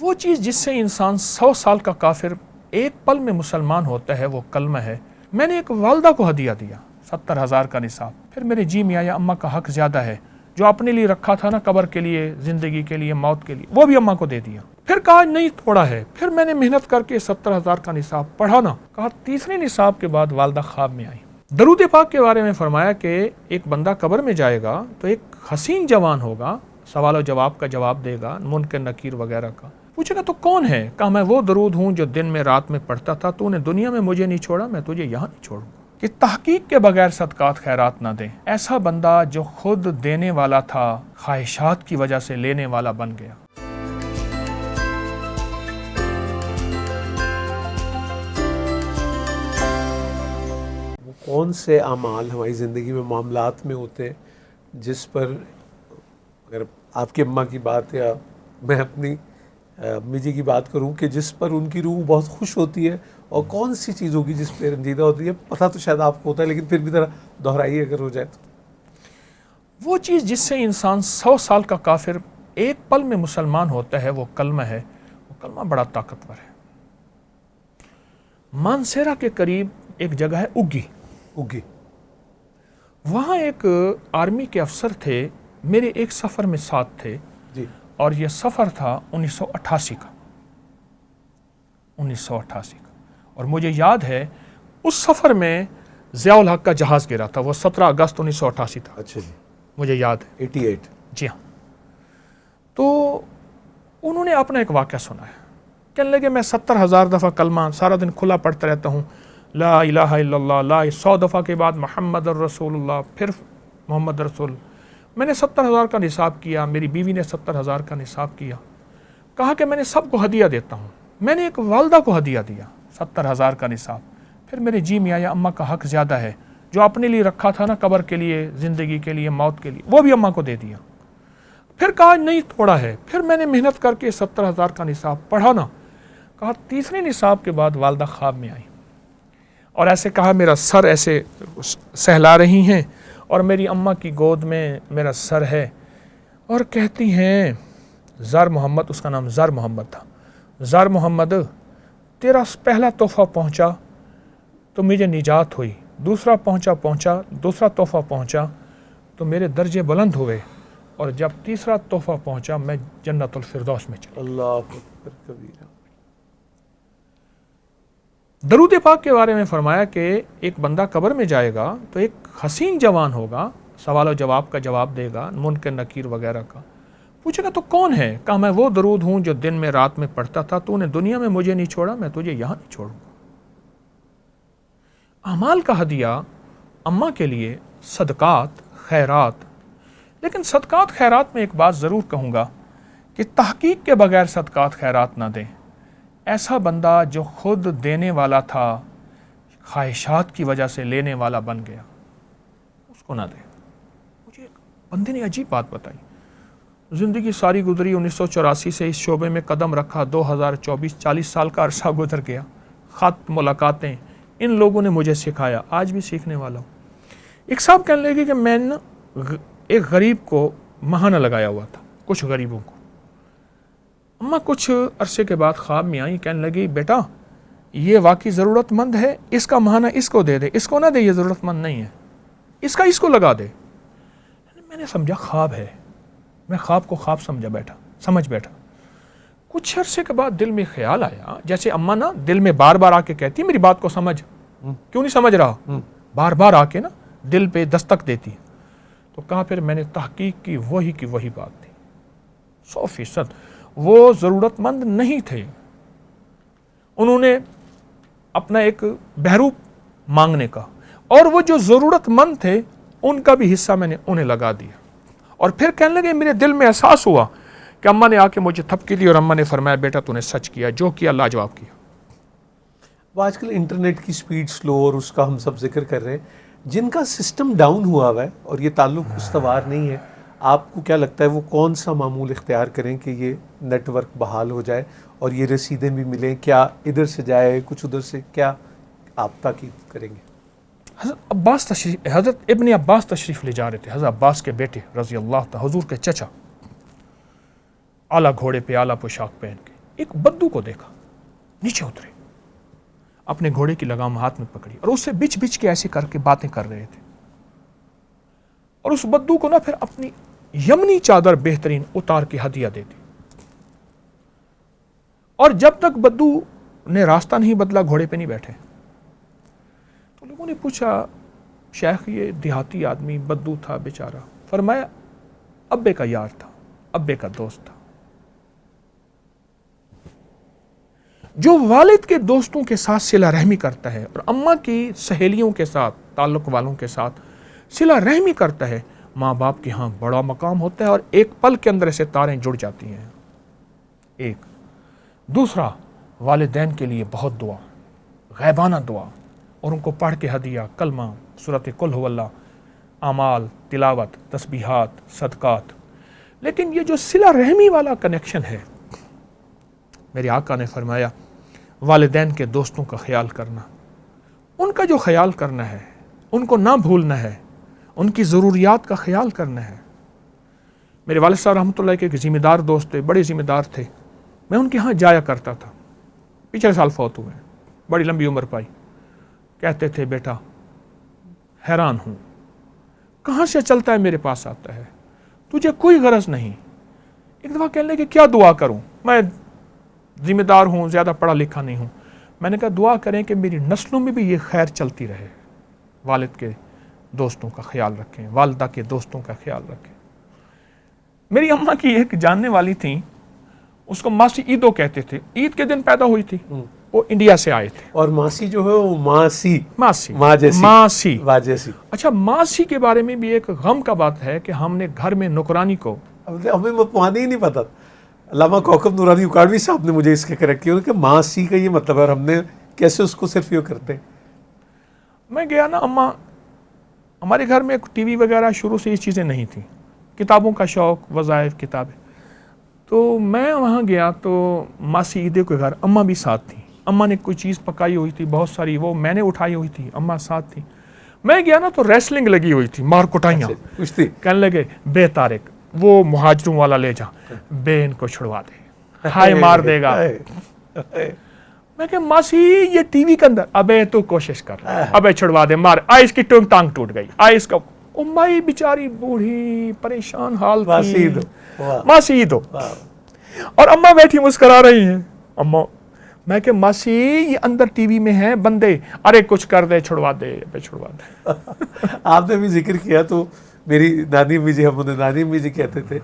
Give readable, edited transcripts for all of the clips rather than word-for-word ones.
وہ چیز جس سے انسان 100 سال کا کافر ایک پل میں مسلمان ہوتا ہے وہ کلمہ ہے۔ میں نے ایک والدہ کو ہدیہ دیا 70,000 کا نصاب، پھر میرے جی میاں یا اماں کا حق زیادہ ہے، جو اپنے لیے رکھا تھا نا قبر کے لیے، زندگی کے لیے، موت کے لیے، وہ بھی اماں کو دے دیا۔ پھر کہا نہیں تھوڑا ہے، پھر میں نے محنت کر کے 70,000 کا نصاب پڑھا نا۔ کہا تیسرے نصاب کے بعد والدہ خواب میں آئی۔ درود پاک کے بارے میں فرمایا کہ ایک بندہ قبر میں جائے گا تو ایک حسین جوان ہوگا، سوال و جواب کا جواب دے گا، منکر نکیر وغیرہ کا۔ پوچھے گا تو کون ہے؟ کہا میں وہ درود ہوں جو دن میں رات میں پڑھتا تھا، تو نے دنیا میں مجھے نہیں چھوڑا، میں تجھے یہاں نہیں چھوڑوں گا۔ کہ تحقیق کے بغیر صدقات خیرات نہ دیں۔ ایسا بندہ جو خود دینے والا تھا خواہشات کی وجہ سے لینے والا بن گیا۔ وہ کون سے اعمال ہماری زندگی میں معاملات میں ہوتے ہیں جس پر، اگر آپ کی اماں کی بات یا میں اپنی امی جی کی بات کروں، کہ جس پر ان کی روح بہت خوش ہوتی ہے، اور کون سی چیزوں کی جس پہ رنجیدہ ہوتی ہے؟ پتہ تو شاید آپ کو ہوتا ہے لیکن پھر بھی ذرا دہرائیے اگر ہو جائے تو۔ وہ چیز جس سے انسان 100 سال کا کافر ایک پل میں مسلمان ہوتا ہے وہ کلمہ ہے۔ وہ کلمہ بڑا طاقتور ہے۔ مانسیرا کے قریب ایک جگہ ہے اگی، وہاں ایک آرمی کے افسر تھے، میرے ایک سفر میں ساتھ تھے جی، اور یہ سفر تھا 1988 کا، اور مجھے یاد ہے اس سفر میں ضیاء الحق کا جہاز گرا تھا، وہ 17 اگست 1988 تھا۔ اچھا جی، مجھے یاد ہے 88۔ جی ہاں۔ تو انہوں نے اپنا ایک واقعہ سنا ہے، کہنے لگے میں 70,000 دفعہ کلمہ سارا دن کھلا پڑھتا رہتا ہوں، لا الہ الا اللہ، لا 100 دفعہ کے بعد محمد الرسول اللہ، پھر محمد رسول۔ میں نے 70,000 کا نصاب کیا، میری بیوی نے 70,000 کا نصاب کیا۔ کہا کہ میں نے سب کو ہدیہ دیتا ہوں۔ میں نے ایک والدہ کو ہدیہ دیا 70,000 کا نصاب، پھر میرے جی میاں یا اماں کا حق زیادہ ہے، جو اپنے لیے رکھا تھا نا قبر کے لیے، زندگی کے لیے، موت کے لیے، وہ بھی اماں کو دے دیا۔ پھر کہا نہیں تھوڑا ہے، پھر میں نے محنت کر کے 70,000 کا نصاب پڑھا نا۔ کہا تیسرے نصاب کے بعد والدہ خواب میں آئی اور ایسے کہا میرا سر ایسے سہلا رہی ہیں اور میری اماں کی گود میں میرا سر ہے، اور کہتی ہیں زر محمد، اس کا نام زر محمد تھا، زر محمد تیرا پہلا تحفہ پہنچا تو مجھے نجات ہوئی، دوسرا دوسرا تحفہ پہنچا تو میرے درجے بلند ہوئے، اور جب تیسرا تحفہ پہنچا میں جنت الفردوس میں چلا۔ اللہ اکبر کبیرہ۔ درود پاک کے بارے میں فرمایا کہ ایک بندہ قبر میں جائے گا تو ایک حسین جوان ہوگا، سوال و جواب کا جواب دے گا، منکر نکیر وغیرہ کا۔ پوچھے گا تو کون ہے؟ کہا میں وہ درود ہوں جو دن میں رات میں پڑھتا تھا، تو نے دنیا میں مجھے نہیں چھوڑا، میں تجھے یہاں نہیں چھوڑوں گا۔ اعمال کا ہدیہ اماں کے لیے صدقات خیرات، لیکن صدقات خیرات میں ایک بات ضرور کہوں گا کہ تحقیق کے بغیر صدقات خیرات نہ دیں۔ ایسا بندہ جو خود دینے والا تھا خواہشات کی وجہ سے لینے والا بن گیا، اس کو نہ دیں۔ مجھے ایک بندے نے عجیب بات بتائی، زندگی ساری گزری، 1984 سے اس شعبے میں قدم رکھا، 2024 40 سال کا عرصہ گزر گیا، خط ملاقاتیں، ان لوگوں نے مجھے سکھایا، آج بھی سیکھنے والا ہوں۔ ایک صاحب کہنے لگے کہ میں نے ایک غریب کو مہانہ لگایا ہوا تھا، کچھ غریبوں کو۔ اماں کچھ عرصے کے بعد خواب میں آئیں، کہنے لگی بیٹا یہ واقعی ضرورت مند ہے، اس کا مہانہ اس کو دے دے، اس کو نہ دے، یہ ضرورت مند نہیں ہے، اس کا اس کو لگا دے۔ میں نے سمجھا خواب ہے، میں خواب کو خواب سمجھ بیٹھا۔ کچھ عرصے کے بعد دل میں خیال آیا، جیسے اماں نا دل میں بار بار آ کے کہتی میری بات کو سمجھ، کیوں نہیں سمجھ رہا، بار بار آ کے نا دل پہ دستک دیتی۔ تو کہا پھر میں نے تحقیق کی وہی بات تھی، 100%۔ وہ ضرورت مند نہیں تھے، انہوں نے اپنا ایک بہروپ مانگنے کا، اور وہ جو ضرورت مند تھے ان کا بھی حصہ میں نے انہیں لگا دیا۔ اور پھر کہنے لگے میرے دل میں احساس ہوا کہ اماں نے آ کے مجھے تھپکی دی اور اماں نے فرمایا بیٹا تو نے سچ کیا، جو کیا لاجواب کیا۔ وہ آج کل انٹرنیٹ کی سپیڈ سلو اور اس کا ہم سب ذکر کر رہے ہیں، جن کا سسٹم ڈاؤن ہوا ہے اور یہ تعلق استوار نہیں ہے، آپ کو کیا لگتا ہے وہ کون سا معمول اختیار کریں کہ یہ نیٹ ورک بحال ہو جائے اور یہ رسیدیں بھی ملیں؟ کیا ادھر سے جائے کچھ ادھر سے، کیا آپ تاکید کریں گے؟ حضرت ابن عباس تشریف لے جا رہے تھے، حضرت عباس کے بیٹے رضی اللہ تعالی، حضور کے چچا، اعلیٰ گھوڑے پہ اعلیٰ پوشاک پہن کے ایک بدو کو دیکھا, نیچے اترے, اپنے گھوڑے کی لگام ہاتھ میں پکڑی اور اس سے بچ بچ کے ایسے کر کے باتیں کر رہے تھے, اور اس بدو کو نا پھر اپنی یمنی چادر بہترین اتار کے ہدیہ دے دی. اور جب تک بدو نے راستہ نہیں بدلا گھوڑے پہ نہیں بیٹھے. تو لوگوں نے پوچھا شیخ یہ دیہاتی آدمی بدو تھا بیچارہ. فرمایا ابے کا یار تھا, ابے کا دوست تھا. جو والد کے دوستوں کے ساتھ صلہ رحمی کرتا ہے اور اماں کی سہیلیوں کے ساتھ تعلق والوں کے ساتھ صلہ رحمی کرتا ہے, ماں باپ کے ہاں بڑا مقام ہوتا ہے اور ایک پل کے اندر سے تاریں جڑ جاتی ہیں. ایک دوسرا, والدین کے لیے بہت دعا, غیبانہ دعا, اور ان کو پڑھ کے ہدیہ, کلمہ, سورۃ قل ھو اللہ, اعمال, تلاوت, تسبیحات, صدقات. لیکن یہ جو صلہ رحمی والا کنیکشن ہے, میرے آقا نے فرمایا والدین کے دوستوں کا خیال کرنا, ان کا جو خیال کرنا ہے, ان کو نہ بھولنا ہے, ان کی ضروریات کا خیال کرنا ہے. میرے والد صاحب رحمۃ اللہ کے ایک ذمہ دار دوست تھے, بڑے ذمہ دار تھے. میں ان کے ہاں جایا کرتا تھا, پچھلے سال فوت ہوئے, بڑی لمبی عمر پائی. کہتے تھے بیٹا حیران ہوں, کہاں سے چلتا ہے میرے پاس آتا ہے, تجھے کوئی غرض نہیں. ایک دفعہ کہنے لگے کیا دعا کروں, میں ذمہ دار ہوں, زیادہ پڑھا لکھا نہیں ہوں. میں نے کہا دعا کریں کہ میری نسلوں میں بھی یہ خیر چلتی رہے, والد کے دوستوں کا خیال رکھیں, والدہ کے دوستوں کا خیال رکھیں. میری اماں کی ایک جاننے والی تھیں, اس کو ماسی عیدو کہتے تھے, عید کے دن پیدا ہوئی تھی, وہ انڈیا سے آئے تھے. اور ماسی جو ہے وہ ماسی ماں جیسی. ماں جیسی. اچھا, ماسی کے بارے میں بھی ایک غم کا بات ہے کہ ہم نے گھر میں نوکرانی کو, ہمیں مانے ہی نہیں پتا. علامہ کوکب نورانی اکاڑوی صاحب نے مجھے اس کے کریکٹ کیا کہ ماسی کا یہ مطلب ہے, اور ہم نے کیسے اس کو صرف یہ کرتے. میں گیا نا, اماں ہمارے گھر میں ٹی وی وغیرہ شروع سے یہ چیزیں نہیں تھیں, کتابوں کا شوق, وظائف, کتابیں. تو میں وہاں گیا تو ماسی عیدے کے گھر اماں بھی ساتھ تھیں. اماں نے کوئی چیز پکائی ہوئی تھی بہت ساری, وہ میں نے اٹھائی ہوئی تھی, اماں ساتھ تھی. میں گیا نا تو ریسلنگ لگی ہوئی تھی, مار کٹائیاں, کہنے لگے بے طارق وہ مہاجروں والا لے جا, بے ان کو چھڑوا دے, ہائے مار دے گا. میں کہ ماسی یہ ٹی وی کے اندر, ابے تو کوشش کر, ابے چھڑوا دے, مار. آئے اس کی ٹانگ ٹوٹ گئی, آئے اس کا, امائی بیچاری بوڑھی پریشان حال تھی, ماسی عیدو. اور اماں بیٹھی مسکرا رہی ہیں. اماں, میں کہ ماسی یہ اندر ٹی وی میں ہیں بندے, ارے کچھ کر دے, چھڑوا دے, ابے چھڑوا دے. آپ نے بھی ذکر کیا تو میری نانی امی جی, ہم انہیں نانی امی جی کہتے تھے,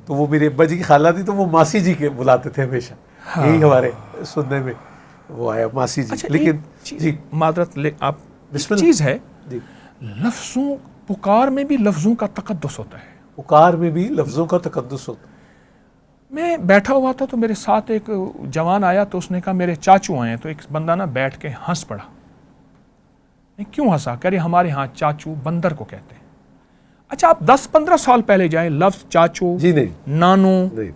تو وہ میرے ابا جی کی خالہ تھی, تو وہ ماسی جی کے بلاتے تھے ہمیشہ. یہی ہمارے سننے میں وہ آیا, ماسی جی. لیکن جی معذرت, آپ چیز ہے, لفظوں, پکار میں بھی لفظوں کا تقدس ہوتا ہے. پکار میں بھی لفظوں کا تقدس ہوتا ہے. میں بیٹھا ہوا تھا تو میرے ساتھ ایک جوان آیا, تو اس نے کہا میرے چاچو آئے ہیں. تو ایک بندہ نا بیٹھ کے ہنس پڑا. کیوں ہنسا؟ کہہ رہے ہمارے ہاں چاچو بندر کو کہتے ہیں. اچھا آپ 10-15 سال پہلے جائیں, لفظ چاچو, جی نہیں, نانو, نہیں,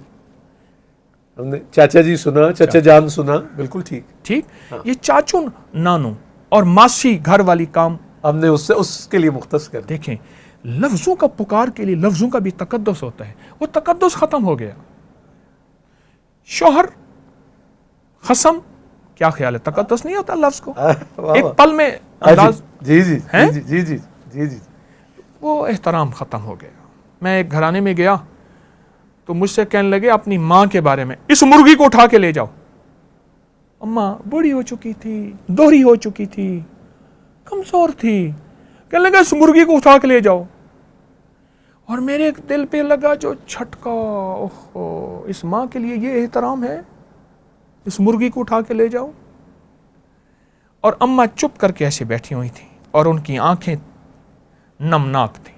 ہم نے چاچا جی سنا, چاچا جان سنا, بالکل ٹھیک. یہ چاچو, نانو اور ماسی گھر والی کام ہم نے اس کے لیے مختص کر. دیکھیں لفظوں کا پکار کے لیے لفظوں کا بھی تقدس ہوتا ہے, وہ تقدس ختم ہو گیا. شوہر, خصم, کیا خیال ہے, تقدس نہیں ہوتا لفظ کو ایک پل میں انداز. جی جی جی جی جی جی جی, وہ احترام ختم ہو گیا. میں ایک گھرانے میں گیا تو مجھ سے کہنے لگے اپنی ماں کے بارے میں, اس مرغی کو اٹھا کے لے جاؤ. اماں بوڑھی ہو چکی تھی, دوہری ہو چکی تھی, کمزور تھی. کہنے لگا اس مرغی کو اٹھا کے لے جاؤ. اور میرے دل پہ لگا جو جھٹکا, اوہو, اس ماں کے لیے یہ احترام ہے, اس مرغی کو اٹھا کے لے جاؤ. اور اماں چپ کر کے ایسے بیٹھی ہوئی تھی اور ان کی آنکھیں نمناک تھیں.